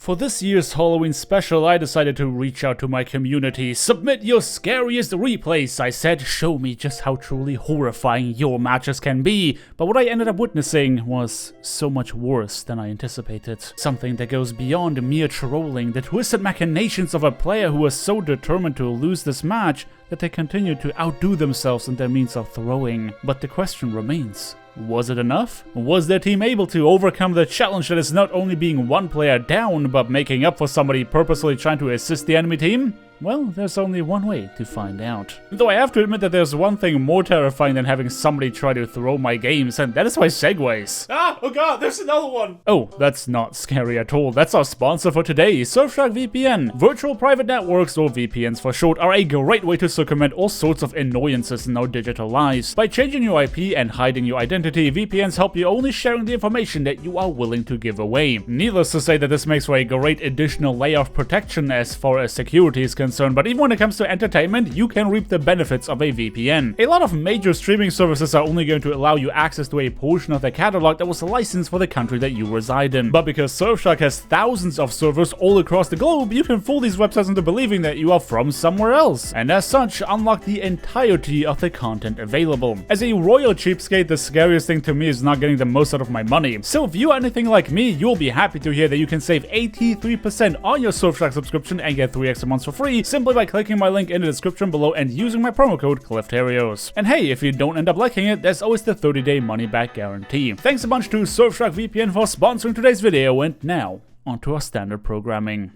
For this year's Halloween special, I decided to reach out to my community. Submit your scariest replays, I said. Show me just how truly horrifying your matches can be. But what I ended up witnessing was so much worse than I anticipated. Something that goes beyond mere trolling, the twisted machinations of a player who was so determined to lose this match that they continued to outdo themselves in their means of throwing. But the question remains. Was it enough? Was their team able to overcome the challenge that is not only being one player down, but making up for somebody purposely trying to assist the enemy team? Well, there's only one way to find out. Though I have to admit that there's one thing more terrifying than having somebody try to throw my games, and that is my segues. Oh god, there's another one! Oh, that's not scary at all. That's our sponsor for today, Surfshark VPN. Virtual private networks, or VPNs for short, are a great way to circumvent all sorts of annoyances in our digital lives. By changing your IP and hiding your identity, VPNs help you only sharing the information that you are willing to give away. Needless to say that this makes for a great additional layer of protection as far as security is concerned, but even when it comes to entertainment, you can reap the benefits of a VPN. A lot of major streaming services are only going to allow you access to a portion of their catalog that was licensed for the country that you reside in. But because Surfshark has thousands of servers all across the globe, you can fool these websites into believing that you are from somewhere else, and as such, unlock the entirety of the content available. As a royal cheapskate, the scariest thing to me is not getting the most out of my money. So if you are anything like me, you'll be happy to hear that you can save 83% on your Surfshark subscription and get 3 extra months for free simply by clicking my link in the description below and using my promo code Terios. And hey, if you don't end up liking it, there's always the 30-day money-back guarantee. Thanks a bunch to Surfshark VPN for sponsoring today's video, and now, onto our standard programming.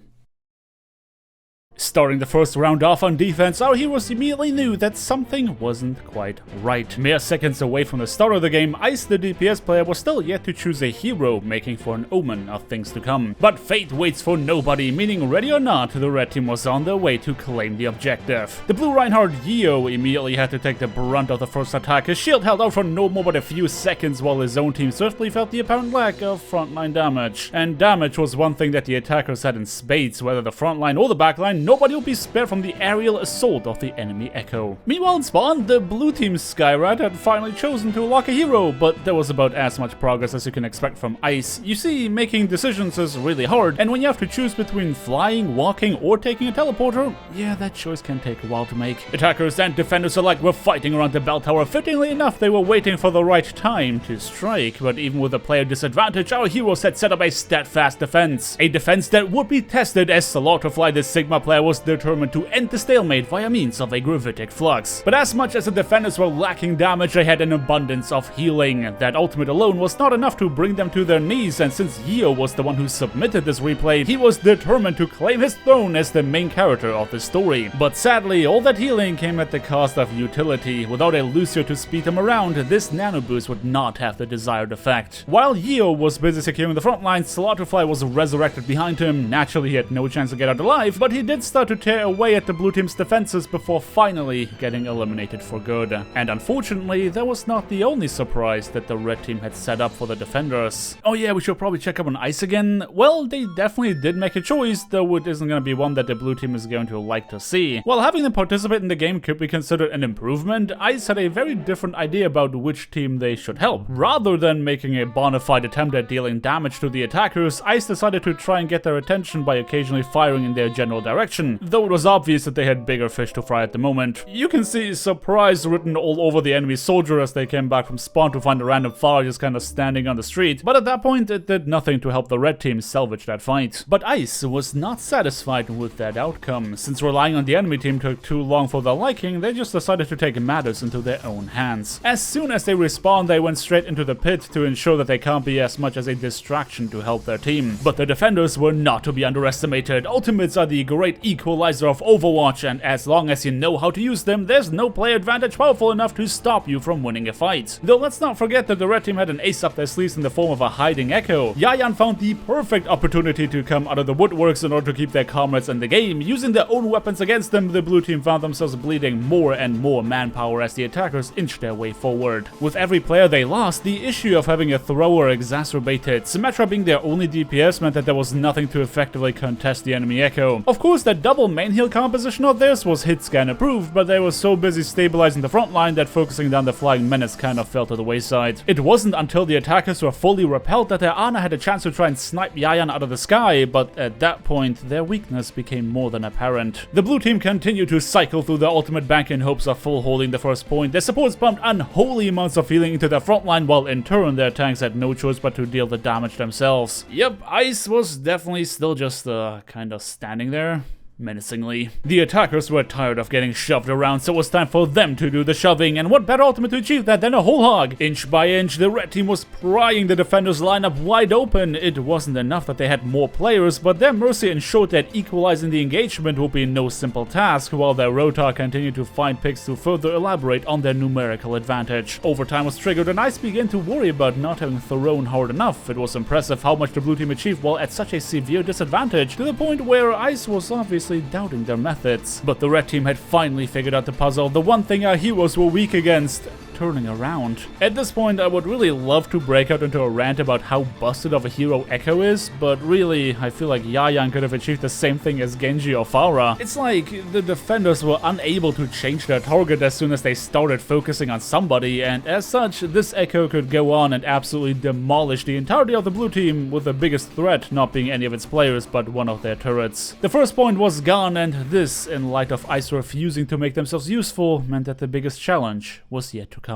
Starting the first round off on defense, our heroes immediately knew that something wasn't quite right. Mere seconds away from the start of the game, Ice, the DPS player, was still yet to choose a hero, making for an omen of things to come. But fate waits for nobody, meaning ready or not, the red team was on their way to claim the objective. The blue Reinhardt Yeo immediately had to take the brunt of the first attack. His shield held out for no more but a few seconds while his own team swiftly felt the apparent lack of frontline damage. And damage was one thing that the attackers had in spades, whether the frontline or the backline. Nobody will be spared from the aerial assault of the enemy Echo. Meanwhile in spawn, the blue team's Skyrat had finally chosen to lock a hero, but there was about as much progress as you can expect from Ice. You see, making decisions is really hard, and when you have to choose between flying, walking, or taking a teleporter, yeah, that choice can take a while to make. Attackers and defenders alike were fighting around the bell tower. Fittingly enough, they were waiting for the right time to strike, but even with a player disadvantage, our heroes had set up a steadfast defense. A defense that would be tested as Slaughterfly, the Sigma player, was determined to end the stalemate via means of a gravitic flux. But as much as the defenders were lacking damage, they had an abundance of healing. That ultimate alone was not enough to bring them to their knees, and since Yeo was the one who submitted this replay, he was determined to claim his throne as the main character of the story. But sadly, all that healing came at the cost of utility. Without a Lucio to speed him around, this nano boost would not have the desired effect. While Yeo was busy securing the front line, Slaughterfly was resurrected behind him. Naturally, he had no chance to get out alive, but he did start to tear away at the blue team's defenses before finally getting eliminated for good. And unfortunately, that was not the only surprise that the red team had set up for the defenders. Oh yeah, we should probably check up on Ice again. Well, they definitely did make a choice, though it isn't going to be one that the blue team is going to like to see. While having them participate in the game could be considered an improvement, Ice had a very different idea about which team they should help. Rather than making a bona fide attempt at dealing damage to the attackers, Ice decided to try and get their attention by occasionally firing in their general direction, though it was obvious that they had bigger fish to fry at the moment. You can see surprise written all over the enemy soldier as they came back from spawn to find a random fire just kind of standing on the street, but at that point it did nothing to help the red team salvage that fight. But Ice was not satisfied with that outcome. Since relying on the enemy team took too long for their liking, they just decided to take matters into their own hands. As soon as they respawned, they went straight into the pit to ensure that they can't be as much as a distraction to help their team. But the defenders were not to be underestimated. Ultimates are the great equalizer of Overwatch, and as long as you know how to use them, there's no player advantage powerful enough to stop you from winning a fight. Though let's not forget that the red team had an ace up their sleeves in the form of a hiding Echo. Yayan found the perfect opportunity to come out of the woodworks in order to keep their comrades in the game. Using their own weapons against them, the blue team found themselves bleeding more and more manpower as the attackers inched their way forward. With every player they lost, the issue of having a thrower exacerbated. Symmetra being their only DPS meant that there was nothing to effectively contest the enemy Echo. Of course, that double main heal composition of theirs was hit scan approved, but they were so busy stabilizing the front line that focusing down the flying menace kind of fell to the wayside. It wasn't until the attackers were fully repelled that their Ana had a chance to try and snipe Yayan out of the sky, but at that point, their weakness became more than apparent. The blue team continued to cycle through their ultimate bank in hopes of full holding the first point. Their supports pumped unholy amounts of healing into their front line, while in turn their tanks had no choice but to deal the damage themselves. Yep, Ice was definitely still just kind of standing there menacingly. The attackers were tired of getting shoved around, so it was time for them to do the shoving, and what better ultimate to achieve that than a whole hog? Inch by inch, the red team was prying the defenders' lineup wide open. It wasn't enough that they had more players, but their mercy ensured that equalizing the engagement would be no simple task, while their Rotar continued to find picks to further elaborate on their numerical advantage. Overtime was triggered, and Ice began to worry about not having thrown hard enough. It was impressive how much the blue team achieved while at such a severe disadvantage, to the point where Ice was obviously doubting their methods. But the red team had finally figured out the puzzle, the one thing our heroes were weak against: turning around. At this point, I would really love to break out into a rant about how busted of a hero Echo is, but really, I feel like Yayan could have achieved the same thing as Genji or Pharah. It's like the defenders were unable to change their target as soon as they started focusing on somebody, and as such, this Echo could go on and absolutely demolish the entirety of the blue team, with the biggest threat not being any of its players but one of their turrets. The first point was gone, and this, in light of Ice refusing to make themselves useful, meant that the biggest challenge was yet to come.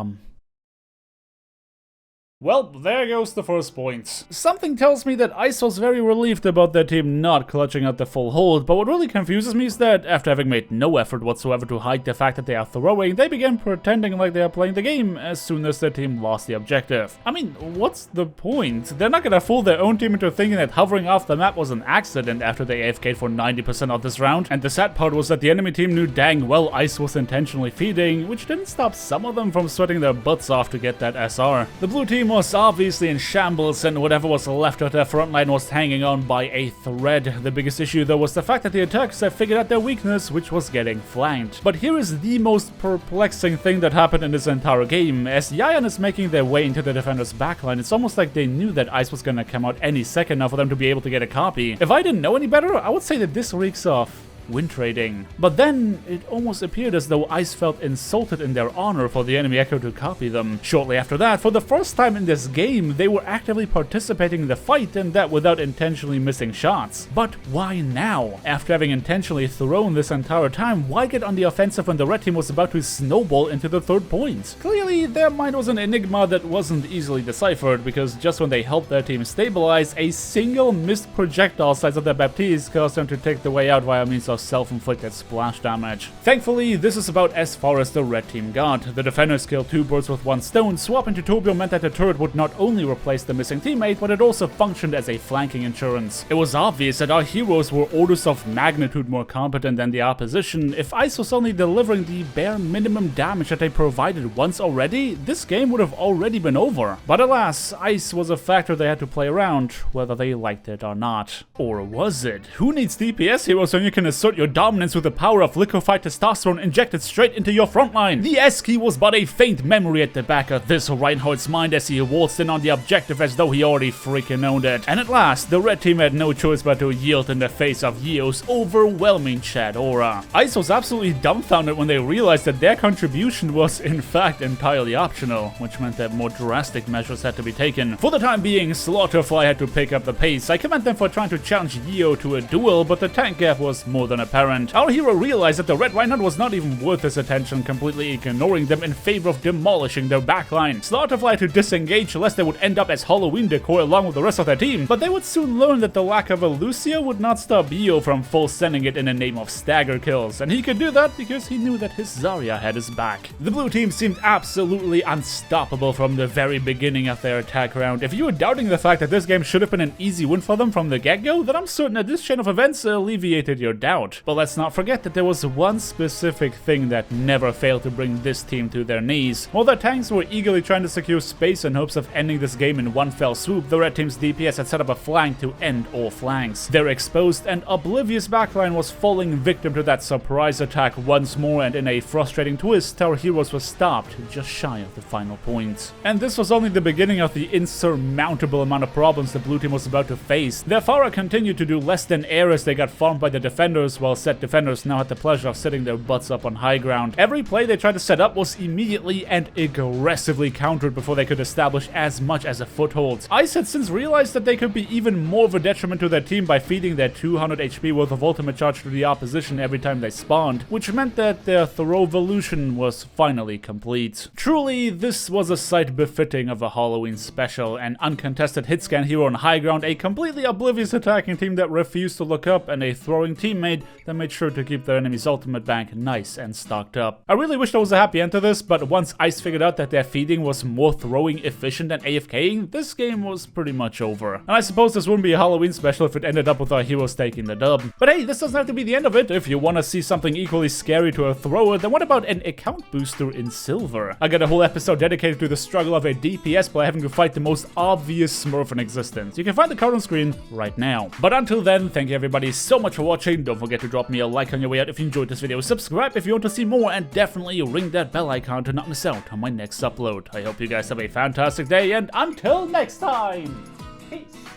Well, there goes the first point. Something tells me that Ice was very relieved about their team not clutching out the full hold, but what really confuses me is that after having made no effort whatsoever to hide the fact that they are throwing, they began pretending like they are playing the game as soon as their team lost the objective. I mean, what's the point? They're not gonna fool their own team into thinking that hovering off the map was an accident after they AFK'd for 90% of this round, and the sad part was that the enemy team knew dang well Ice was intentionally feeding, which didn't stop some of them from sweating their butts off to get that SR. The blue team was obviously in shambles, and whatever was left of their frontline was hanging on by a thread. The biggest issue though was the fact that the attackers had figured out their weakness, which was getting flanked. But here is the most perplexing thing that happened in this entire game. As Yayan is making their way into the defender's backline, it's almost like they knew that Ice was gonna come out any second now for them to be able to get a copy. If I didn't know any better, I would say that this reeks of win trading. But then, it almost appeared as though Ice felt insulted in their honor for the enemy Echo to copy them. Shortly after that, for the first time in this game, they were actively participating in the fight, and that without intentionally missing shots. But why now? After having intentionally thrown this entire time, why get on the offensive when the red team was about to snowball into the third point? Clearly, their mind was an enigma that wasn't easily deciphered, because just when they helped their team stabilize, a single missed projectile size of their Baptiste caused them to take the way out via means of self-inflicted splash damage. Thankfully, this is about as far as the red team got. The defenders killed two birds with one stone. Swapping to Turbio meant that the turret would not only replace the missing teammate, but it also functioned as a flanking insurance. It was obvious that our heroes were orders of magnitude more competent than the opposition. If Ice was only delivering the bare minimum damage that they provided once already, this game would have already been over. But alas, Ice was a factor they had to play around, whether they liked it or not. Or was it? Who needs DPS heroes when you can assert your dominance with the power of liquefied testosterone injected straight into your frontline? The S key was but a faint memory at the back of this Reinhardt's mind as he waltzed in on the objective as though he already freaking owned it. And at last, the red team had no choice but to yield in the face of Yeo's overwhelming Chad aura. Ice was absolutely dumbfounded when they realized that their contribution was in fact entirely optional, which meant that more drastic measures had to be taken. For the time being, Slaughterfly had to pick up the pace. I commend them for trying to challenge Yeo to a duel, but the tank gap was more than apparent. Our hero realized that the Red Reinhardt was not even worth his attention, completely ignoring them in favor of demolishing their backline. Slaughterfly to disengage lest they would end up as Halloween decor along with the rest of their team, but they would soon learn that the lack of a Lucio would not stop Io from full sending it in the name of stagger kills, and he could do that because he knew that his Zarya had his back. The blue team seemed absolutely unstoppable from the very beginning of their attack round. If you were doubting the fact that this game should have been an easy win for them from the get-go, then I'm certain that this chain of events alleviated your doubt. But let's not forget that there was one specific thing that never failed to bring this team to their knees. While their tanks were eagerly trying to secure space in hopes of ending this game in one fell swoop, the red team's DPS had set up a flank to end all flanks. Their exposed and oblivious backline was falling victim to that surprise attack once more, and in a frustrating twist, our heroes were stopped just shy of the final point. And this was only the beginning of the insurmountable amount of problems the blue team was about to face. Their Pharah continued to do less than air as they got farmed by the defenders, defenders, while said defenders now had the pleasure of sitting their butts up on high ground. Every play they tried to set up was immediately and aggressively countered before they could establish as much as a foothold. Ice had since realized that they could be even more of a detriment to their team by feeding their 200 HP worth of ultimate charge to the opposition every time they spawned, which meant that their Throw-volution was finally complete. Truly, this was a sight befitting of a Halloween special, an uncontested hitscan hero on high ground, a completely oblivious attacking team that refused to look up, and a throwing teammate that made sure to keep their enemy's ultimate bank nice and stocked up. I really wish there was a happy end to this, but once Ice figured out that their feeding was more throwing efficient than AFKing, this game was pretty much over. And I suppose this wouldn't be a Halloween special if it ended up with our heroes taking the dub. But hey, this doesn't have to be the end of it. If you want to see something equally scary to a thrower, then what about an account booster in silver? I got a whole episode dedicated to the struggle of a DPS player having to fight the most obvious smurf in existence. You can find the card on screen right now. But until then, thank you everybody so much for watching. Don't forget to drop me a like on your way out if you enjoyed this video, subscribe if you want to see more, and definitely ring that bell icon to not miss out on my next upload. I hope you guys have a fantastic day, and until next time, peace!